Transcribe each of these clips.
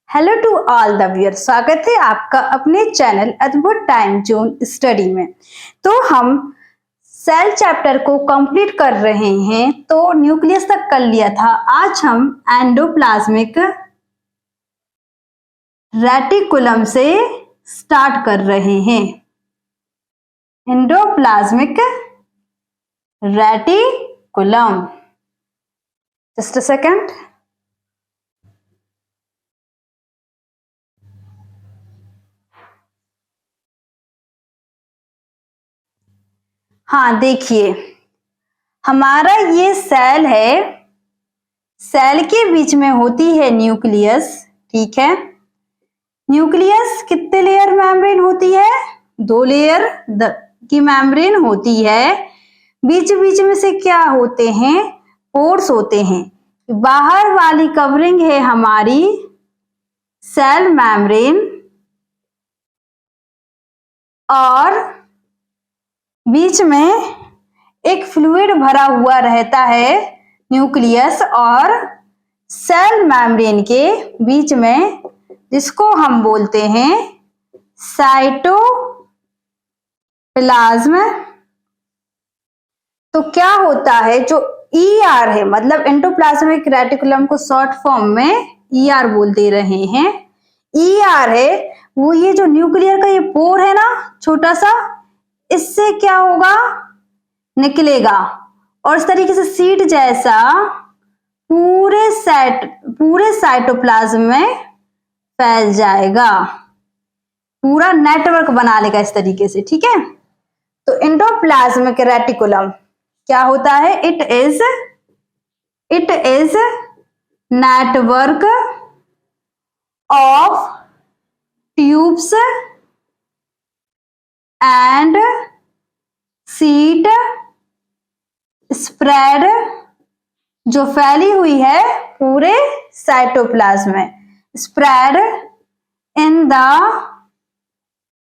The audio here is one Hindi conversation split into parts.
Hello to all the viewer, स्वागत है आपका अपने चैनल अद्भुत टाइम जोन स्टडी में। तो हम सेल चैप्टर को कंप्लीट कर रहे हैं। तो न्यूक्लियस तक कर लिया था। आज हम एंडोप्लाज्मिक रेटिकुलम से स्टार्ट कर रहे हैं। Endoplasmic reticulum, just a second. हाँ, देखिए हमारा ये सेल है। सेल के बीच में होती है न्यूक्लियस, ठीक है। न्यूक्लियस कितने लेयर मेम्ब्रेन होती है? 2 लेयर की मेम्ब्रेन होती है। बीच बीच में से क्या होते हैं? पोर्स होते हैं। बाहर वाली कवरिंग है हमारी सेल मेम्ब्रेन और बीच में एक फ्लूइड भरा हुआ रहता है न्यूक्लियस और सेल मेम्ब्रेन के बीच में, जिसको हम बोलते हैं साइटोप्लाज्म। तो क्या होता है, जो ER है, मतलब एंडोप्लाज्मिक रेटिकुलम को शॉर्ट फॉर्म में ER बोल दे रहे हैं। ER है वो ये जो न्यूक्लियर का ये पोर है ना, छोटा सा, इससे क्या होगा, निकलेगा और इस तरीके से सीड जैसा पूरे साइटोप्लाज्म में फैल जाएगा, पूरा नेटवर्क बना लेगा इस तरीके से, ठीक है। तो एंडोप्लाज्मिक रेटिकुलम क्या होता है? It is network of tubes and seat spread, जो फैली हुई है पूरे साइटोप्लाज्म में, स्प्रेड इन द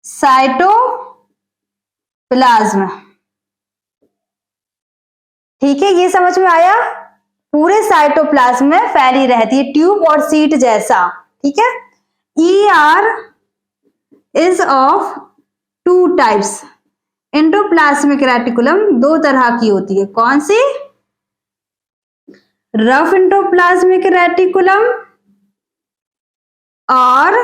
साइटोप्लाज्म, ठीक है। ये समझ में आया? पूरे साइटोप्लाज्म में फैली रहती है, ट्यूब और सीट जैसा, ठीक है। ER is of 2 types. Endoplasmic reticulum 2 तरह की होती है। कौन सी? रफ एंडोप्लाज्मिक रेटिकुलम और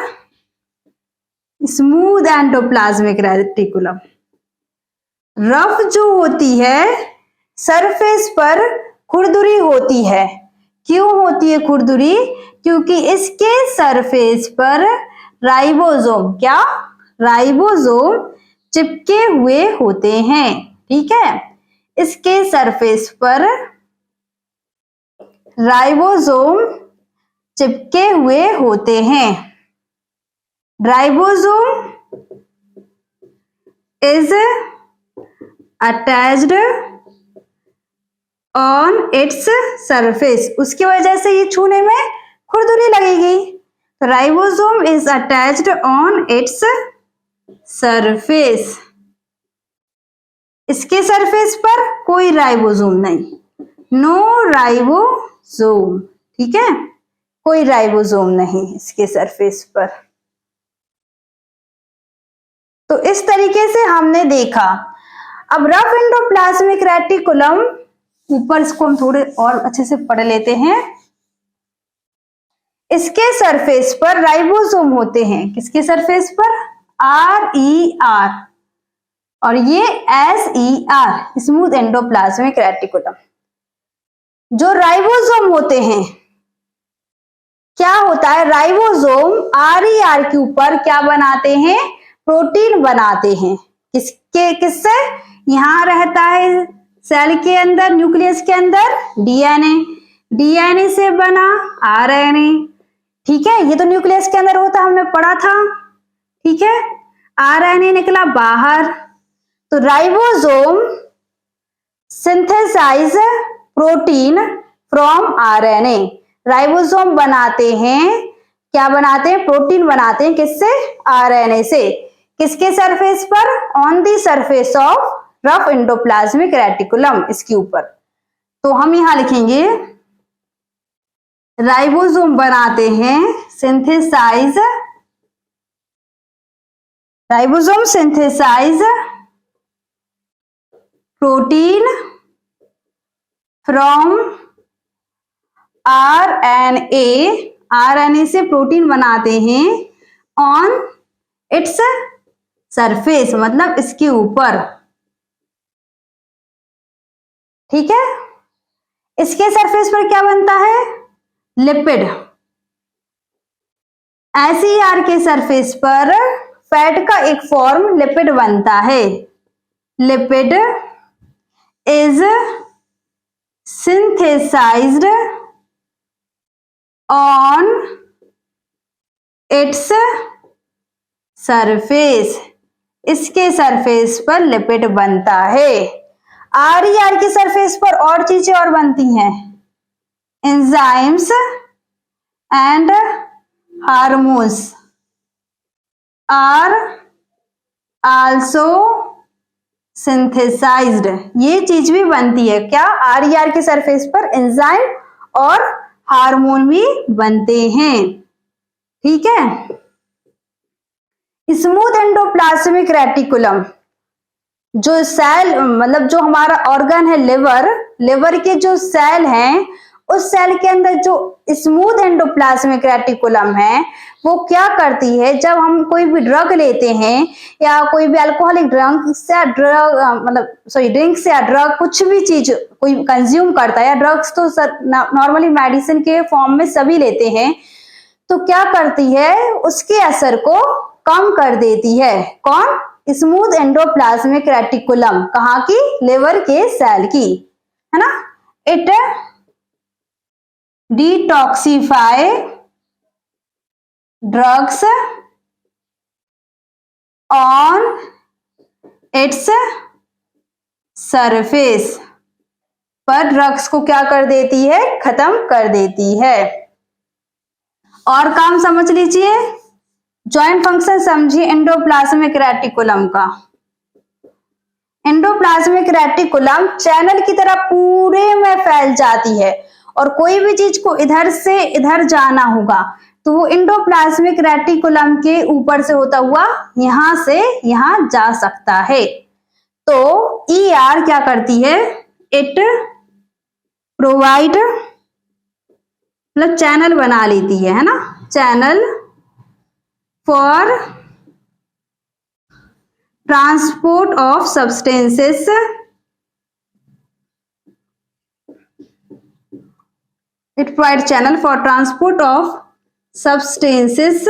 स्मूथ एंडोप्लाज्मिक रेटिकुलम। रफ जो होती है, सरफेस पर खुरदुरी होती है। क्यों होती है खुरदुरी? क्योंकि इसके सरफेस पर राइबोसोम, क्या? राइबोसोम चिपके हुए होते हैं, ठीक है। इसके सरफेस पर राइबोसोम चिपके हुए होते हैं। Ribosome is attached on its surface, उसकी वजह से ये छूने में खुरदुरी लगेगी। तो ribosome is attached on its surface, इसके सरफेस पर कोई राइबोसोम नहीं, नो राइबोसोम, ठीक है। कोई राइबोसोम नहीं इसके सरफेस पर। तो इस तरीके से हमने देखा। अब रफ एंडोप्लाज्मिक रेटिकुलम, ऊपर इसको हम थोड़े और अच्छे से पढ़ लेते हैं। इसके सरफेस पर राइबोसोम होते हैं। किसके सरफेस पर? RER और ये SER, स्मूथ एंडोप्लाज्मिक रेटिकुलम। जो राइबोसोम होते हैं, क्या होता है, राइबोसोम RER के ऊपर क्या बनाते हैं? प्रोटीन बनाते हैं। किससे? यहां रहता है सेल के अंदर, न्यूक्लियस के अंदर DNA से बना RNA, ठीक है। ये तो न्यूक्लियस के अंदर होता, हमने पढ़ा था, ठीक है। RNA निकला बाहर। तो ribosome synthesize protein from RNA। Ribosome बनाते हैं, क्या बनाते हैं? प्रोटीन बनाते हैं। किससे? RNA से। किसके सरफेस पर? On the surface of rough endoplasmic reticulum, इसके ऊपर। तो हम यहां लिखेंगे राइबोसोम बनाते हैं synthesize ribosome synthesize protein from RNA, RNA से प्रोटीन बनाते हैं ऑन इट्स सरफेस, मतलब इसके ऊपर। ठीक है, इसके सरफेस पर क्या बनता है? लिपिड। एसईआर के सरफेस पर फैट का एक फॉर्म लिपिड बनता है। Lipid is synthesized on its surface, इसके सरफेस पर लिपिड बनता है। आरईआर के सरफेस पर और चीजें और बनती हैं, enzymes and hormones are also synthesized, ये चीज भी बनती है। क्या? आरईआर के सरफेस पर एंजाइम और हार्मोन भी बनते हैं। ठीक है, स्मूथ एंडोप्लाज्मिक रेटिकुलम, जो सेल मतलब जो हमारा ऑर्गन है लिवर, लिवर के जो सेल हैं उस सेल के अंदर जो स्मूथ एंडोप्लाज्मिक रेटिकुलम है वो क्या करती है, जब हम कोई भी ड्रग लेते हैं या कोई भी अल्कोहलिक ड्रिंक्स या ड्रिंक्स या ड्रग, कुछ भी चीज कोई कंज्यूम करता है, या ड्रग्स तो नॉर्मली मेडिसिन के फॉर्म में सभी लेते हैं, तो क्या करती है, उसके असर को कम कर देती है। कौन? Smooth endoplasmic reticulum. कहाँ की? लिवर के सेल की, है ना। It detoxify drugs on its surface, पर ड्रग्स को क्या कर देती है? खत्म कर देती है। और काम समझ लीजिए, जॉइंट फंक्शन समझिए एंडोप्लाज्मिक रेटिकुलम का। एंडोप्लाज्मिक रेटिकुलम चैनल की तरह पूरे में फैल जाती है, और कोई भी चीज को इधर से इधर जाना होगा तो वो एंडोप्लाज्मिक रेटिकुलम के ऊपर से होता हुआ यहां से यहां जा सकता है। तो ईआर क्या करती है? इट प्रोवाइड, मतलब चैनल बना लेती है ना, channel for transport of substances it provides channel for transport of substances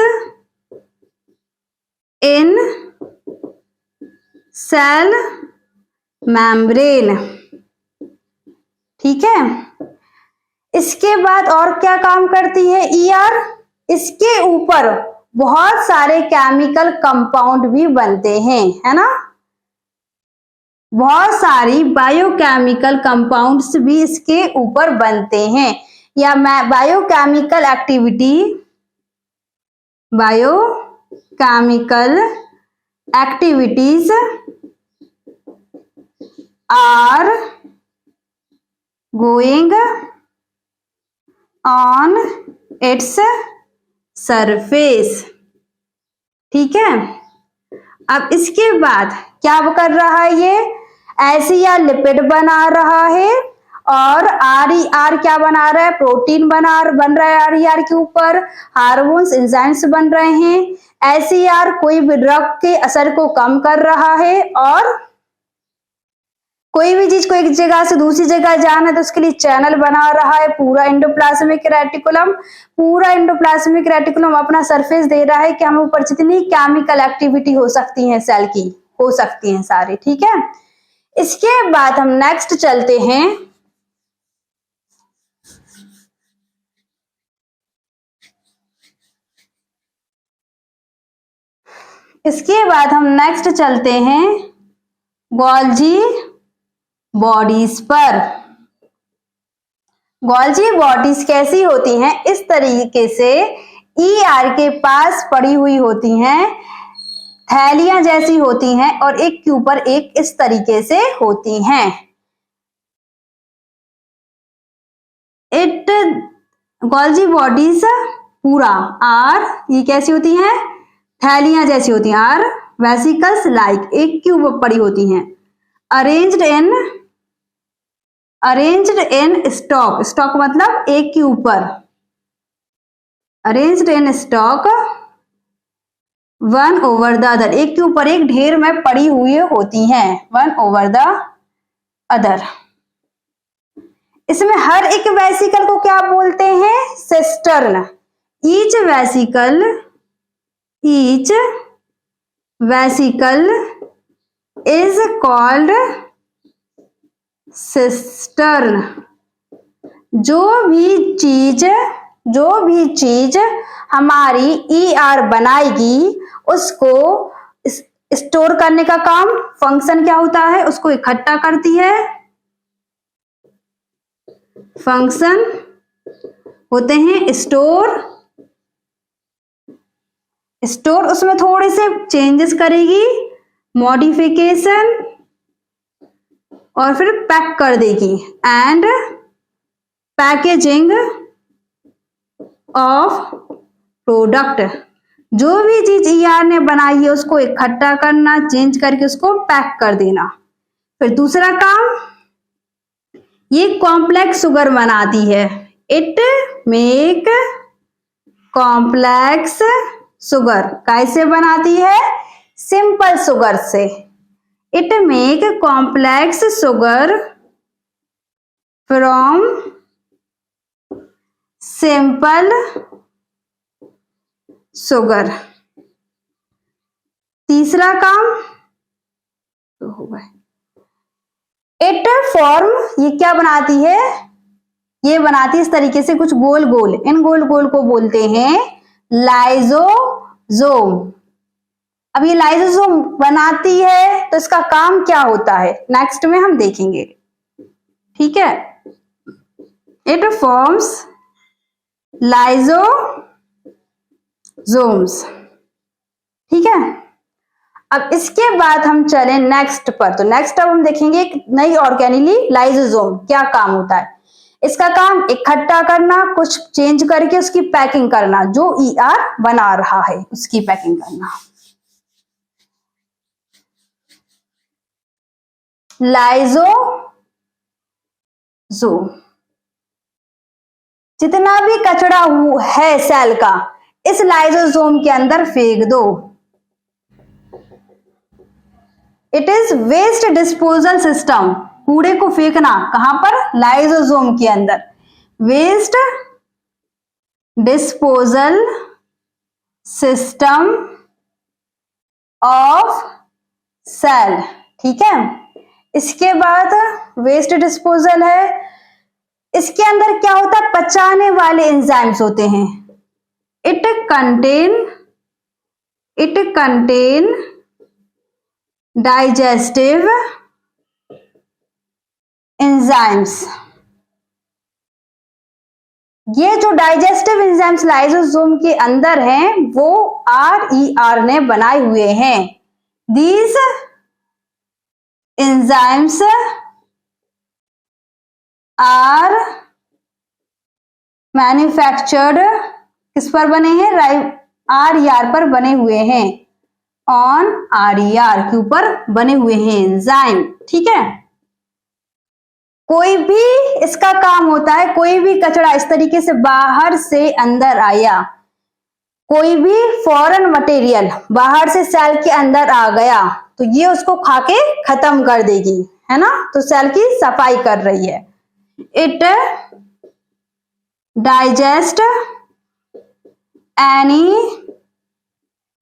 in cell membrane। ठीक है, इसके बाद और क्या काम करती है ईआर? इसके ऊपर बहुत सारे केमिकल कंपाउंड भी बनते हैं, है ना। बहुत सारी बायोकेमिकल कंपाउंड्स भी इसके ऊपर बनते हैं, या biochemical activities are going on its surface. ठीक है, अब इसके बाद क्या कर रहा है ये? एसईआर लिपिड बना रहा है, और आरईआर क्या बना रहा है? प्रोटीन बन रहा है आरईआर के ऊपर, हार्मोन्स एंजाइम्स बन रहे हैं। एसईआर कोई भी ड्रग के असर को कम कर रहा है, और कोई भी चीज को एक जगह से दूसरी जगह जाना है तो उसके लिए चैनल बना रहा है। पूरा एंडोप्लाज्मिक रेटिकुलम अपना सरफेस दे रहा है कि हम ऊपर जितनी केमिकल एक्टिविटी हो सकती है सेल की, हो सकती हैं सारी। ठीक है, इसके बाद हम नेक्स्ट चलते हैं गोल्जी बॉडीज पर। गोल्जी बॉडीज कैसी होती हैं? इस तरीके से ईआर के पास पड़ी हुई होती हैं, थैलियां जैसी होती हैं, और एक के ऊपर एक इस तरीके से होती हैं। गोल्जी बॉडीज पूरा, आर ये कैसी होती हैं, थैलियां जैसी होती हैं, आर वेसिकल्स लाइक, एक के ऊपर पड़ी होती हैं, अरेंज्ड इन स्टॉक, स्टॉक मतलब एक के ऊपर, arranged in stock one over the other, एक के ऊपर एक ढेर में पड़ी हुई होती हैं, वन ओवर द अदर। इसमें हर एक वेसिकल को क्या बोलते हैं, cistern. Each vesicle is called cistern. जो भी चीज हमारी ER बनाएगी उसको स्टोर करने का काम, फंक्शन क्या होता है, उसको इकट्ठा करती है, फंक्शन होते हैं स्टोर, उसमें थोड़े से चेंजेस करेगी, मॉडिफिकेशन, और फिर पैक कर देगी, एंड पैकेजिंग ऑफ प्रोडक्ट। जो भी चीज ER ने बनाई है उसको इकट्ठा करना, चेंज करके उसको पैक कर देना। फिर दूसरा काम, ये कॉम्प्लेक्स शुगर बनाती है, इट मेक कॉम्प्लेक्स शुगर, कैसे बनाती है, सिंपल शुगर से, it make complex sugar from simple sugar. तीसरा काम तो हो गया, इट फॉर्म, ये क्या बनाती है, ये बनाती है इस तरीके से कुछ गोल गोल, इन गोल गोल को बोलते हैं लाइजोसोम। अब ये लाइजोसोम बनाती है तो इसका काम क्या होता है, नेक्स्ट में हम देखेंगे, ठीक है। इट फॉर्म्स लाइजोसोम्स, ठीक है। अब इसके बाद हम चलें नेक्स्ट पर, तो नेक्स्ट अब हम देखेंगे एक नई ऑर्गेनेली, लाइजोसोम क्या काम होता है। इसका काम इकट्ठा करना, कुछ चेंज करके उसकी पैकिंग करना, जो ER बना रहा है उसकी पैकिंग करना। लाइजोसोम, जितना भी कचरा है सेल का इस लाइजोसोम के अंदर फेंक दो। It is waste disposal system, कूड़े को फेंकना कहां पर, लाइजोसोम के अंदर, waste disposal system of cell, ठीक है। इसके बाद वेस्ट डिस्पोजल है, इसके अंदर क्या होता है, पचाने वाले एंजाइम्स होते हैं, इट कंटेन डाइजेस्टिव एंजाइम्स। ये जो डाइजेस्टिव एंजाइम्स लाइसोसोम के अंदर हैं वो RER ने बनाए हुए हैं। दीज एंजाइम्स आर मैन्युफैक्चर्ड, किस पर बने हैं, RER पर बने हुए हैं, ऑन RER के ऊपर बने हुए हैं एंजाइम, ठीक है। कोई भी इसका काम होता है, कोई भी कचरा इस तरीके से बाहर से अंदर आया, कोई भी फॉरेन मटेरियल बाहर से सेल के अंदर आ गया तो ये उसको खा के खत्म कर देगी, है ना, तो सेल की सफाई कर रही है। इट डाइजेस्ट एनी,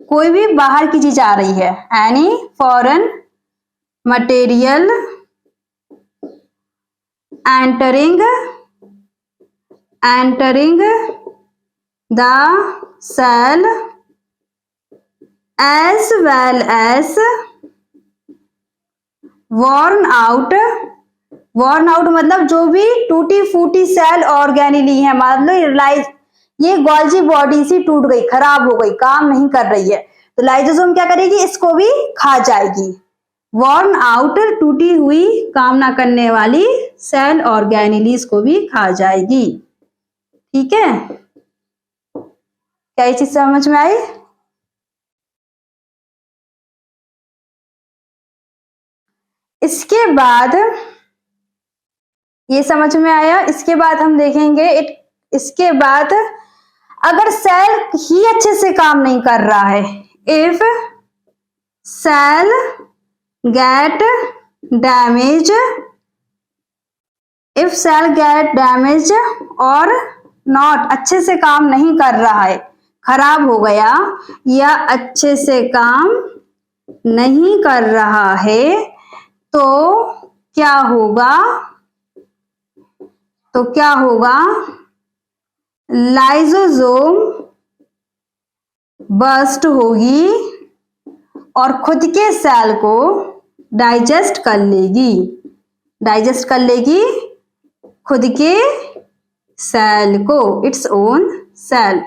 कोई भी बाहर की चीज आ रही है, any foreign material entering the cell as well as worn out मतलब जो भी टूटी फूटी सेल ऑर्गेनेली है, मतलब ये गोल्जी बॉडी सी टूट गई, खराब हो गई, काम नहीं कर रही है, तो लाइसोसोम क्या करेगी, इसको भी खा जाएगी। वॉर्न आउट, टूटी हुई काम ना करने वाली सेल ऑर्गेनेलीज को भी खा जाएगी, ठीक है। क्या ये चीज समझ में आई? इसके बाद ये समझ में आया। इसके बाद हम देखेंगे इसके बाद अगर सेल ही अच्छे से काम नहीं कर रहा है, if cell get damage, if cell get damage और नॉट, अच्छे से काम नहीं कर रहा है, खराब हो गया या अच्छे से काम नहीं कर रहा है, तो क्या होगा? तो क्या होगा? लाइसोसोम बर्स्ट होगी और खुद के सेल को डाइजेस्ट कर लेगी, डाइजेस्ट कर लेगी खुद के सेल को, इट्स ओन सेल।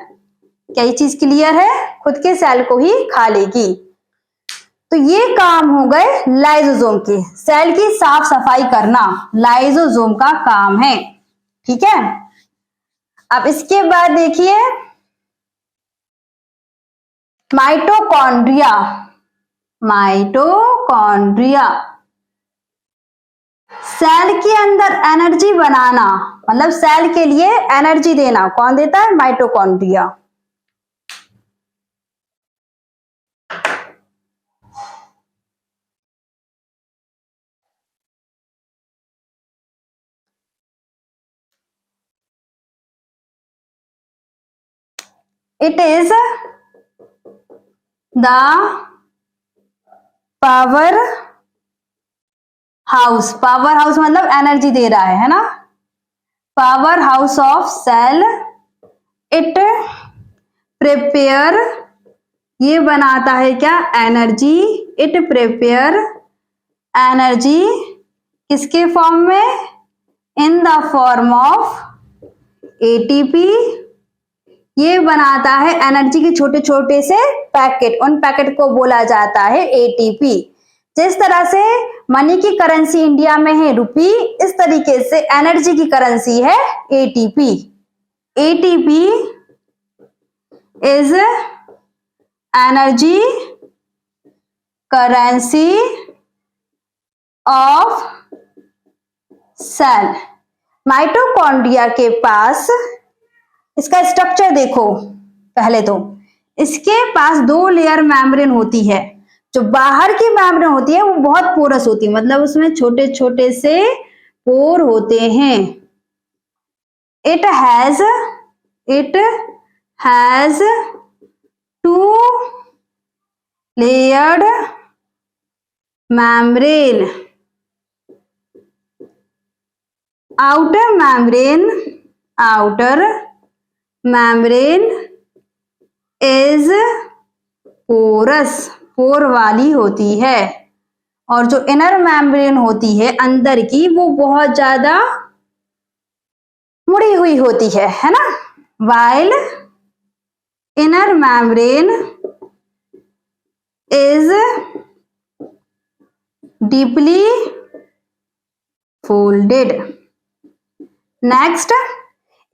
क्या ये चीज क्लियर है? खुद के सेल को ही खा लेगी। तो ये काम हो गए लाइसोसोम के, सेल की साफ सफाई करना लाइसोसोम का काम है। ठीक है, अब इसके बाद देखिए माइटोकॉन्ड्रिया। माइटोकॉन्ड्रिया सेल के अंदर एनर्जी बनाना, मतलब सेल के लिए एनर्जी देना, कौन देता है? Mitochondria. It is the power house, power house मतलब एनर्जी दे रहा है ना, power house of cell. It prepare, ये बनाता है क्या? एनर्जी। इट प्रिपेयर एनर्जी किसके फॉर्म में? In the form of ATP. ये बनाता है एनर्जी के छोटे छोटे से पैकेट, उन पैकेट को बोला जाता है एटीपी। जिस तरह से मनी की करेंसी इंडिया में है रुपी, इस तरीके से एनर्जी की करेंसी है ATP. ATP is energy currency of cell. Mitochondria के पास, इसका स्ट्रक्चर देखो पहले तो, इसके पास 2 लेयर मेम्ब्रेन होती है। जो बाहर की मेम्ब्रेन होती है वो बहुत पोरस होती है, मतलब उसमें छोटे छोटे से पोर होते हैं। It has 2 layered membrane. outer membrane is porous, पोर वाली होती है, और जो इनर मेम्ब्रेन होती है अंदर की, वो बहुत ज्यादा मुड़ी हुई होती है ना। while inner membrane is deeply folded। Next,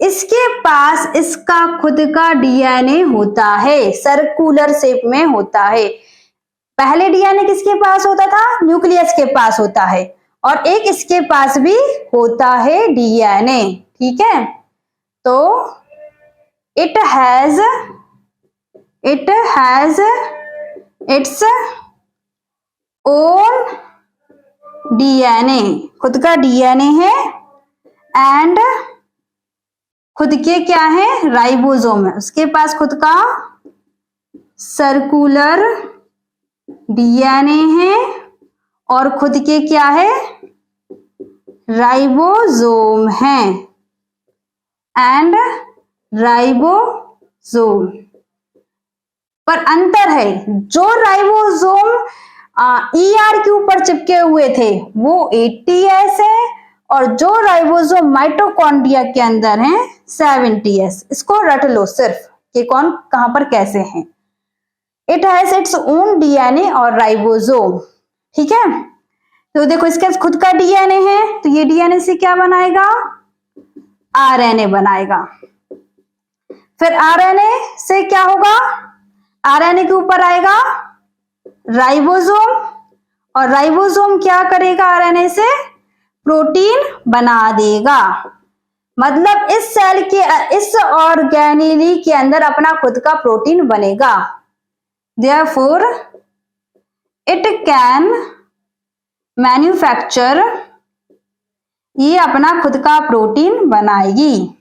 इसके पास इसका खुद का डीएनए होता है, सर्कुलर शेप में होता है। पहले डीएनए किसके पास होता था? न्यूक्लियस के पास होता है, और एक इसके पास भी होता है डीएनए। ठीक है, तो it has its own DNA, खुद का डीएनए है, एंड खुद के क्या है? राइबोसोम है, उसके पास खुद का सर्कुलर डीएनए है, और खुद के क्या है? राइबोसोम है, एंड राइबोसोम। पर अंतर है, जो राइबोसोम ईआर के ऊपर चिपके हुए थे वो 80S है, और जो राइबोसोम माइटोकॉन्ड्रिया के अंदर है 70S। इसको रट लो सिर्फ कि कौन कहां पर कैसे हैं। It has its own DNA और राइबोसोम। ठीक है, तो देखो इसके खुद का डीएनए है, तो ये डीएनए से क्या बनाएगा? आरएनए बनाएगा। फिर आरएनए से क्या होगा, आरएनए के ऊपर आएगा राइबोसोम, और राइबोसोम क्या करेगा, आरएनए से प्रोटीन बना देगा। मतलब इस सेल के, इस ऑर्गेनेली के अंदर अपना खुद का प्रोटीन बनेगा। देयरफॉर इट कैन मैन्युफैक्चर, ये अपना खुद का प्रोटीन बनाएगी।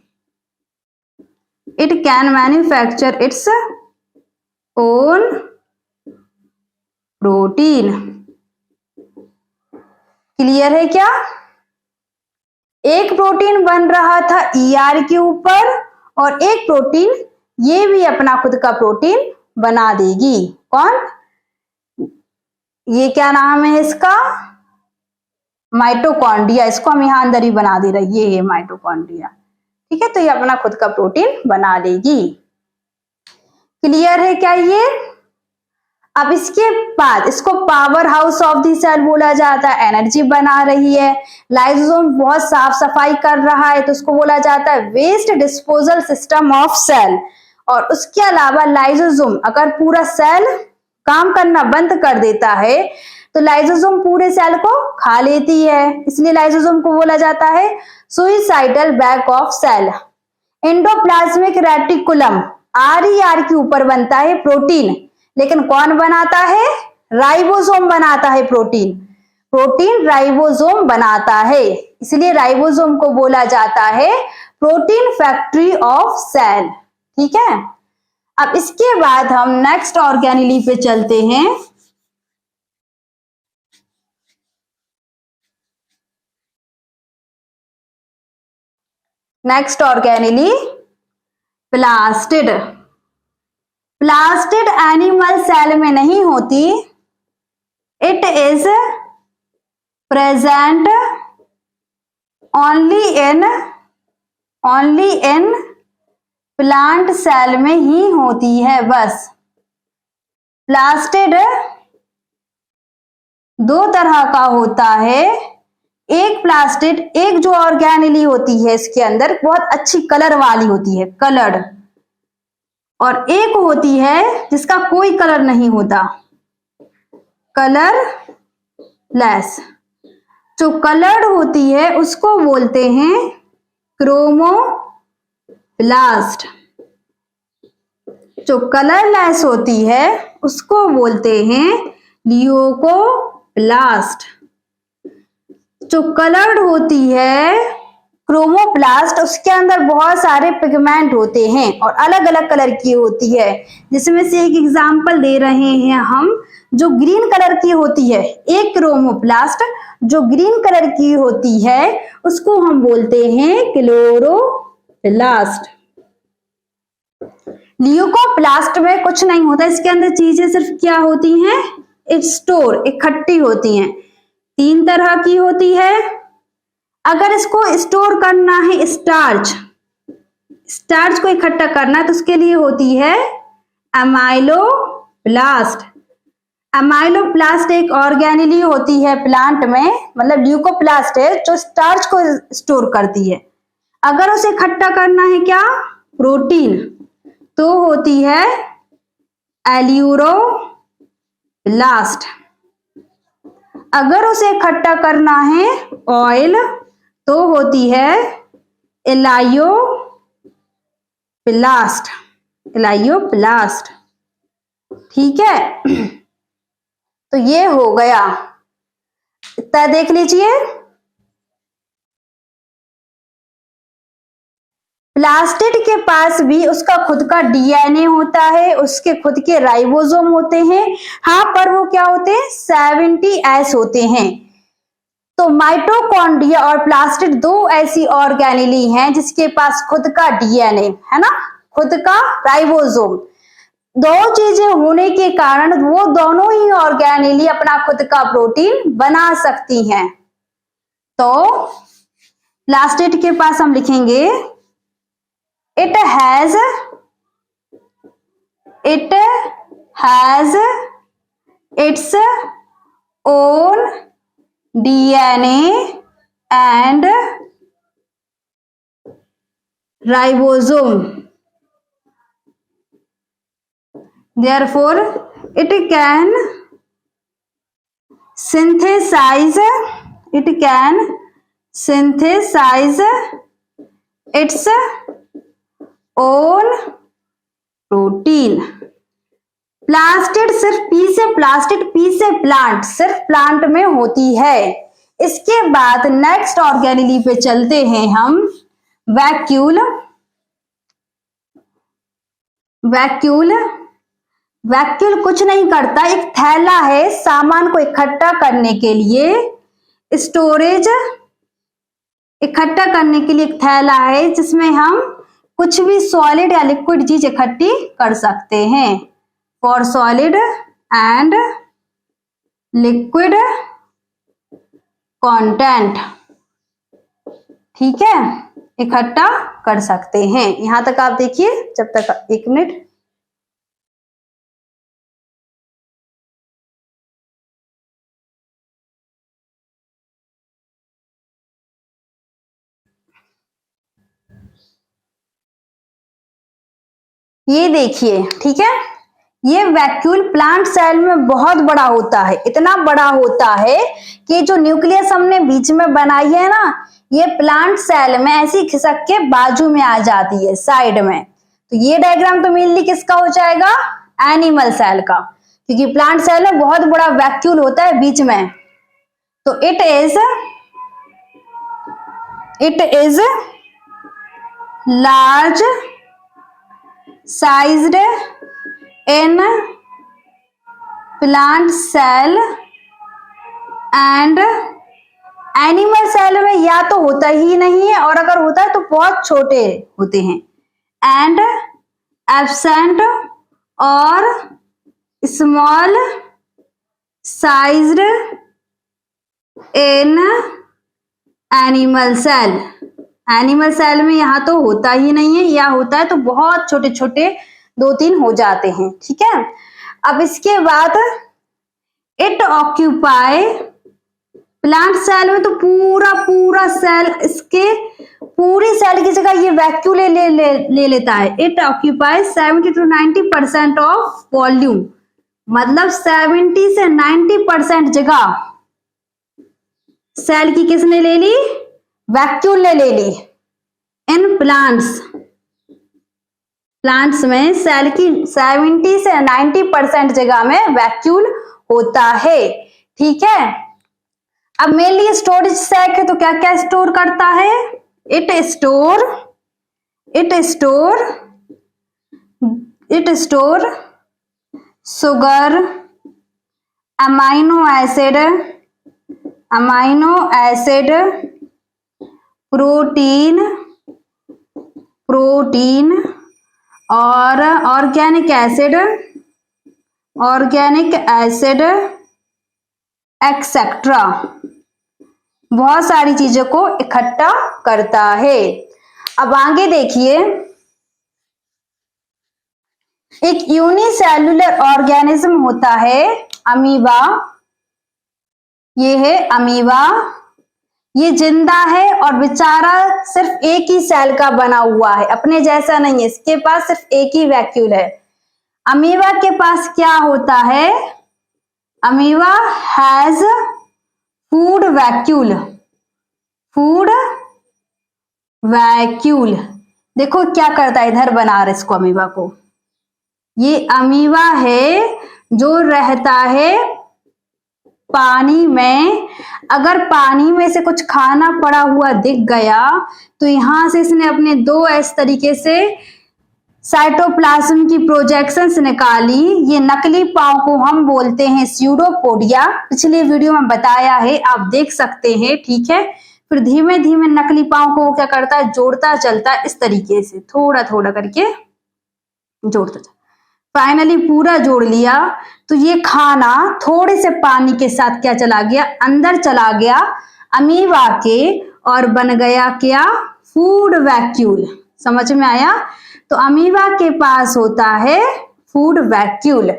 It can manufacture its own protein. Clear है क्या? एक प्रोटीन बन रहा था ईआर के ऊपर, और एक प्रोटीन ये भी अपना खुद का प्रोटीन बना देगी। कौन? ये क्या नाम है इसका? माइटोकॉन्ड्रिया। इसको हम यहां अंदर ही बना दे रहे हैं, ये है माइटोकॉन्ड्रिया। ठीक है, तो ये अपना खुद का प्रोटीन बना लेगी। क्लियर है क्या ये? अब इसके बाद इसको power house of the cell बोला जाता है, एनर्जी बना रही है। लाइसोसोम बहुत साफ सफाई कर रहा है, तो उसको बोला जाता है waste disposal system of cell. और उसके अलावा लाइसोसोम अगर पूरा सेल काम करना बंद कर देता है तो लाइसोसोम पूरे सेल को खा लेती है, इसलिए लाइसोसोम को बोला जाता है suicidal bag of cell. Endoplasmic reticulum RER के ऊपर बनता है प्रोटीन, लेकिन कौन बनाता है? राइबोसोम बनाता है प्रोटीन। प्रोटीन राइबोसोम बनाता है, इसलिए राइबोसोम को बोला जाता है प्रोटीन फैक्ट्री ऑफ सेल। ठीक है, अब इसके बाद हम नेक्स्ट ऑर्गेनेली पे चलते हैं। Next organelle plastid. Plastid animal cell में नहीं होती, it is present only in plant cell में ही होती है बस। प्लास्टिड दो तरह का होता है। एक प्लास्टिड, एक जो ऑर्गेनेली होती है इसके अंदर बहुत अच्छी कलर वाली होती है, कलर्ड, और एक होती है जिसका कोई कलर नहीं होता, कलरलेस। जो कलर्ड होती है उसको बोलते हैं क्रोमोप्लास्ट। जो कलरलेस होती है उसको बोलते हैं ल्यूकोप्लास्ट। जो कलर्ड होती है क्रोमोप्लास्ट, उसके अंदर बहुत सारे पिगमेंट होते हैं और अलग अलग कलर की होती है। जिसमें से एक एग्जांपल दे रहे हैं हम, जो ग्रीन कलर की होती है, एक क्रोमोप्लास्ट जो ग्रीन कलर की होती है उसको हम बोलते हैं क्लोरोप्लास्ट। ल्यूकोप्लास्ट में कुछ नहीं होता, इसके अंदर चीजें सिर्फ क्या होती हैं? स्टोर, इकट्ठी होती हैं। तीन तरह की होती है। अगर इसको स्टोर करना है, स्टार्च को इकट्ठा करना है, तो उसके लिए होती है अमाइलोप्लास्ट। अमाइलोप्लास्ट एक ऑर्गेनेली होती है प्लांट में, मतलब ल्यूकोप्लास्ट है जो स्टार्च को स्टोर करती है। अगर उसे इकट्ठा करना है क्या? प्रोटीन, तो होती है एल्यूरोप्लास्ट। अगर उसे इकट्ठा करना है ऑयल, तो होती है एलायोप्लास्ट। ठीक है, तो ये हो गया। इतना देख लीजिए। प्लास्टिड के पास भी उसका खुद का डीएनए होता है, उसके खुद के राइबोसोम होते हैं। हाँ, पर वो क्या होते हैं? 70S होते हैं। तो माइटोकॉन्ड्रिया और प्लास्टिड दो ऐसी ऑर्गेनेली हैं जिसके पास खुद का डीएनए है ना, खुद का राइबोसोम। दो चीजें होने के कारण वो दोनों ही ऑर्गेनेली अपना खुद का प्रोटीन बना सकती हैं। तो प्लास्टिड के पास हम लिखेंगे it has its own DNA and ribosome। therefore it can synthesize its own protein. Plastid सिर्फ पी से प्लांट, सिर्फ प्लांट में होती है। इसके बाद नेक्स्ट ऑर्गेनेली पे चलते हैं हम। वैक्यूल कुछ नहीं करता, एक थैला है सामान को इकट्ठा करने के लिए, स्टोरेज इकट्ठा करने के लिए एक थैला है जिसमें हम कुछ भी सॉलिड या लिक्विड चीज इकट्ठी कर सकते हैं। For solid and liquid content, ठीक है, इकट्ठा कर सकते हैं। यहां तक आप देखिए, जब तक 1 मिनट। ये देखिए, ठीक है, ये वैक्यूल प्लांट सेल में बहुत बड़ा होता है, इतना बड़ा होता है कि जो न्यूक्लियस हमने बीच में बनाई है ना, ये प्लांट सेल में ऐसी खिसक के बाजू में आ जाती है, साइड में। तो ये डायग्राम तो मेनली किसका हो जाएगा? एनिमल सेल का, क्योंकि प्लांट सेल में बहुत बड़ा वैक्यूल होता है बीच में। तो it is large sized in plant cell and animal cell में या तो होता ही नहीं है, और अगर होता है तो बहुत छोटे होते हैं। एंड एब्सेंट और small sized in animal cell. Animal cell में यहां तो होता ही नहीं है, या होता है तो बहुत छोटे छोटे 2-3 हो जाते हैं, ठीक है। अब इसके बाद इट ऑक्यूपाई, प्लांट सेल में तो पूरा सेल, इसके पूरी सेल की जगह ये वैक्यूल ले लेता है। It occupy 70 to 90% of volume, मतलब 70 से 90% जगह सेल की किसने ले ली? वैक्यूल ने ले ली। इन प्लांट्स में सेल की 70 से 90% जगह में वैक्यूल होता है, ठीक है। अब मेनली स्टोरेज सैक है, तो क्या क्या स्टोर करता है? It store sugar, amino acid, protein और ऑर्गेनिक एसिड एक्सेट्रा, बहुत सारी चीजों को इकट्ठा करता है। अब आगे देखिए, एक यूनिसेल्युलर ऑर्गेनिज्म होता है अमीबा। ये है अमीबा, ये जिंदा है और बेचारा सिर्फ एक ही सेल का बना हुआ है, अपने जैसा नहीं है, इसके पास सिर्फ एक ही वैक्यूल है। अमीबा के पास क्या होता है? Amoeba has food vacuole. देखो क्या करता है, इधर बना रहे इसको अमीबा को। ये अमीबा है जो रहता है पानी में। अगर पानी में से कुछ खाना पड़ा हुआ दिख गया तो यहां से इसने अपने 2S तरीके से साइटोप्लाज्म की प्रोजेक्शंस निकाली। ये नकली पाँव को हम बोलते हैं स्यूडोपोडिया, पिछले वीडियो में बताया है, आप देख सकते हैं, ठीक है। फिर धीमे धीमे नकली पाँव को क्या करता है, जोड़ता चलता है, इस तरीके से थोड़ा थोड़ा करके जोड़ता चलता। फाइनली पूरा जोड़ लिया तो ये खाना थोड़े से पानी के साथ क्या चला गया, अंदर चला गया अमीबा के, और बन गया क्या, फूड वैक्यूल। समझ में आया? तो अमीबा के पास होता है फूड वैक्यूल,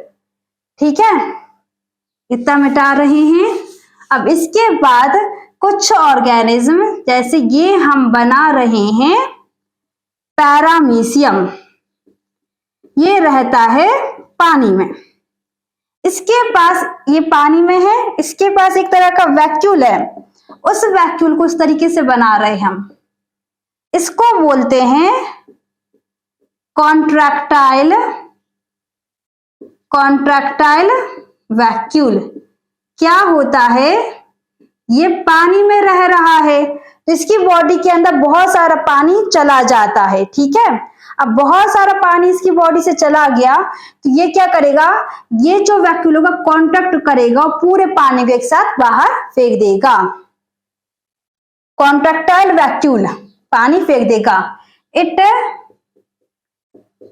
ठीक है। इतना मिटा रहे हैं। अब इसके बाद कुछ ऑर्गेनिज्म, जैसे ये हम बना रहे हैं पैरामीशियम, ये रहता है पानी में। इसके पास, ये पानी में है, इसके पास एक तरह का वैक्यूल है, उस वैक्यूल को इस तरीके से बना रहे हैं हम, इसको बोलते हैं कॉन्ट्रैक्टाइल वैक्यूल। क्या होता है, ये पानी में रह रहा है तो इसकी बॉडी के अंदर बहुत सारा पानी चला जाता है, ठीक है। अब बहुत सारा पानी इसकी बॉडी से चला गया तो ये क्या करेगा, ये जो वैक्यूल होगा कॉन्ट्रैक्ट करेगा और पूरे पानी को एक साथ बाहर फेंक देगा। कॉन्ट्रैक्टाइल वैक्यूल पानी फेंक देगा। इट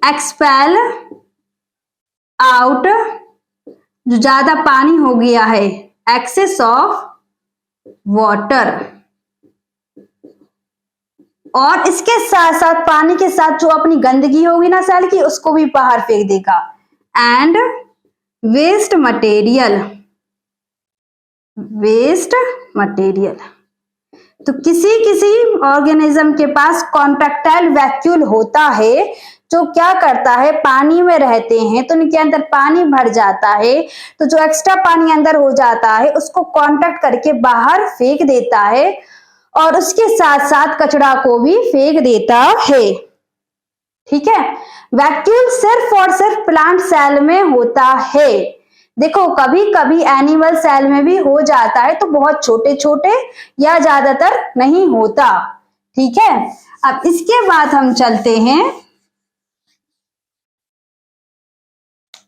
एक्सपेल आउट, जो ज्यादा पानी हो गया है, एक्सेस ऑफ वाटर, और इसके साथ साथ पानी के साथ जो अपनी गंदगी होगी ना सेल की, उसको भी बाहर फेंक देगा। एंड वेस्ट मटेरियल, तो किसी ऑर्गेनिज्म के पास कॉन्ट्रैक्टाइल वैक्यूल होता है जो क्या करता है, पानी में रहते हैं तो उनके अंदर पानी भर जाता है, तो जो एक्स्ट्रा पानी अंदर हो जाता है उसको कॉन्ट्रैक्ट करके बाहर फेंक देता है और उसके साथ साथ कचरा को भी फेंक देता है, ठीक है। वैक्यूल सिर्फ और सिर्फ प्लांट सेल में होता है। देखो कभी कभी एनिमल सेल में भी हो जाता है, तो बहुत छोटे छोटे या ज्यादातर नहीं होता, ठीक है। अब इसके बाद हम चलते हैं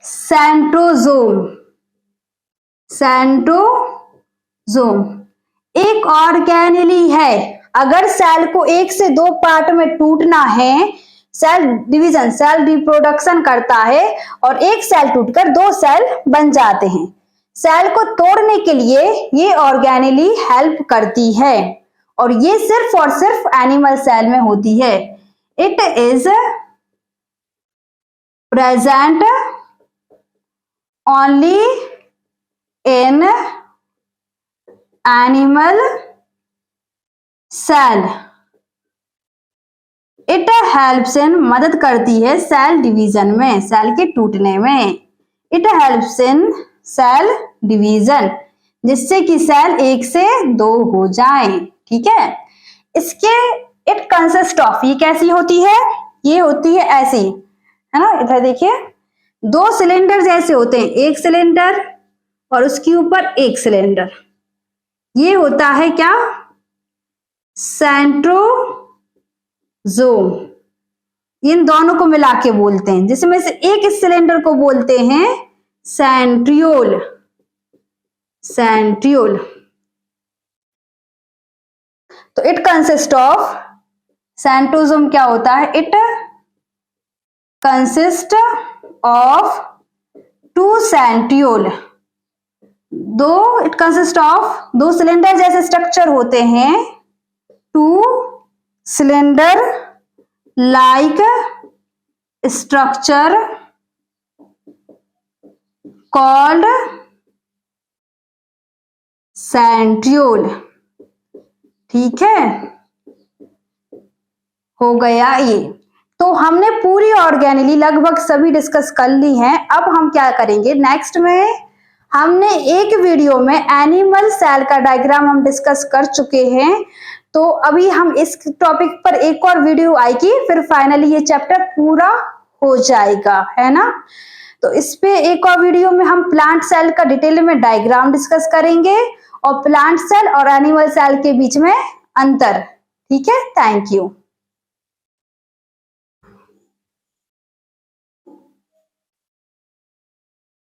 सेंट्रोजोम। एक ऑर्गेनेली है, अगर सेल को एक से दो पार्ट में टूटना है, सेल डिवीजन, सेल रिप्रोडक्शन करता है और एक सेल टूटकर दो सेल बन जाते हैं। सेल को तोड़ने के लिए ये ऑर्गेनेली हेल्प करती है और ये सिर्फ और सिर्फ एनिमल सेल में होती है। It is present only in animal cell. It helps in, मदद करती है सेल डिवीजन में, सेल के टूटने में। It helps in cell division, जिससे कि सेल एक से दो हो जाए, ठीक है। इसके इट कंसिस्ट ऑफ, ये कैसी होती है, ये होती है ऐसी, है ना। इधर देखिए दो सिलेंडर जैसे होते हैं, एक सिलेंडर और उसके ऊपर एक सिलेंडर, ये होता है क्या, सेंट्रोजोम। इन दोनों को मिला के बोलते हैं, जिसमें से एक इस सिलेंडर को बोलते हैं सेंट्रियोल। तो इट कंसिस्ट ऑफ, सेंट्रोजोम क्या होता है, it consist of to centriole. It consist of दो सिलेंडर जैसे स्ट्रक्चर होते हैं, two cylinder like structure called centriole, ठीक है। हो गया ये। तो हमने पूरी ऑर्गेनेली लगभग सभी डिस्कस कर ली हैं। अब हम क्या करेंगे, नेक्स्ट में हमने एक वीडियो में एनिमल सेल का डायग्राम हम डिस्कस कर चुके हैं, तो अभी हम इस टॉपिक पर एक और वीडियो आएगी, फिर फाइनली ये चैप्टर पूरा हो जाएगा, है ना। तो इस पे एक और वीडियो में हम प्लांट सेल का डिटेल में डायग्राम डिस्कस करेंगे और प्लांट सेल और एनिमल सेल के बीच में अंतर, ठीक है। Thank you.